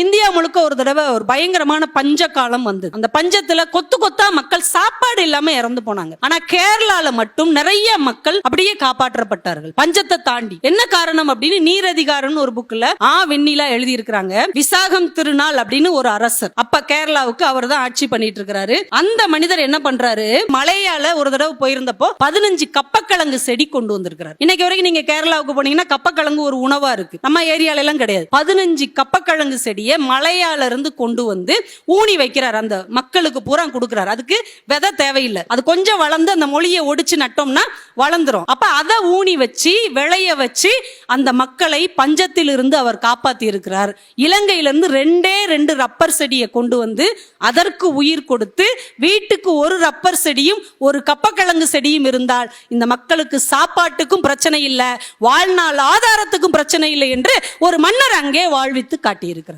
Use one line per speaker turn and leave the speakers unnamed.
India முழுக்க ஒரு தடவை ஒரு பயங்கரமான பஞ்ச காலம் வந்து அந்த பஞ்சத்துல கொத்து கொத்தா மக்கள் சாப்பாடு இல்லாம இறந்து போனாங்க. ஆனா கேரளால மட்டும் நிறைய மக்கள் அப்படியே காப்பாற்றப்பட்டார்கள் பஞ்சத்தை தாண்டி. என்ன காரணம் அப்படின்னு நீரதிகாரம்னு ஒரு புக்ல வெண்ணிலா எழுதி இருக்கிறாங்க. விசாகம் திருநாள் அப்படின்னு ஒரு அரசர் அப்ப கேரளாவுக்கு அவர் தான் ஆட்சி பண்ணிட்டு இருக்கிறாரு. அந்த மனிதர் என்ன பண்றாரு, மலையால ஒரு தடவை போயிருந்தப்போ 15 கப்பக்கிழங்கு செடி கொண்டு வந்திருக்கிறார். இன்னைக்கு வரைக்கும் நீங்க கேரளாவுக்கு போனீங்கன்னா கப்பக்கிழங்கு ஒரு உணவா இருக்கு, நம்ம ஏரியால எல்லாம் கிடையாது. 15 கப்பக்கிழங்கு செடியை மலையால இருந்து கொண்டு வந்து ஊனி வைக்கிறார், அந்த மக்களுக்கு பூரா கொடுக்கிறார். அதுக்கு விதை தேவையில்லை, அது கொஞ்சம் வளர்ந்து அந்த மொழியை ஒடிச்சு நட்டோம்னா வளர்ந்துரும். அப்ப அதை ஊனி வச்சு விளைய வச்சு அந்த மக்களை பஞ்சத்தில் இருந்து அவர் காப்பாத்தி இருக்கிறார். இலங்கையிலிருந்து 2 ரப்பர் செடியை கொண்டு வந்து அதற்கு உயிர் கொடுத்து வீட்டுக்கு ஒரு ரப்பர் செடியும் ஒரு கப்பக்கிழங்கு செடியும் இருந்தால் இந்த மக்களுக்கு சாப்பாட்டுக்கும் பிரச்சனை இல்லை, வாழ்நாள் ஆதாரத்துக்கும் பிரச்சனை இல்லை என்று ஒரு மன்னர் அங்கே வாழ்வித்து காட்டியிருக்கிறார்.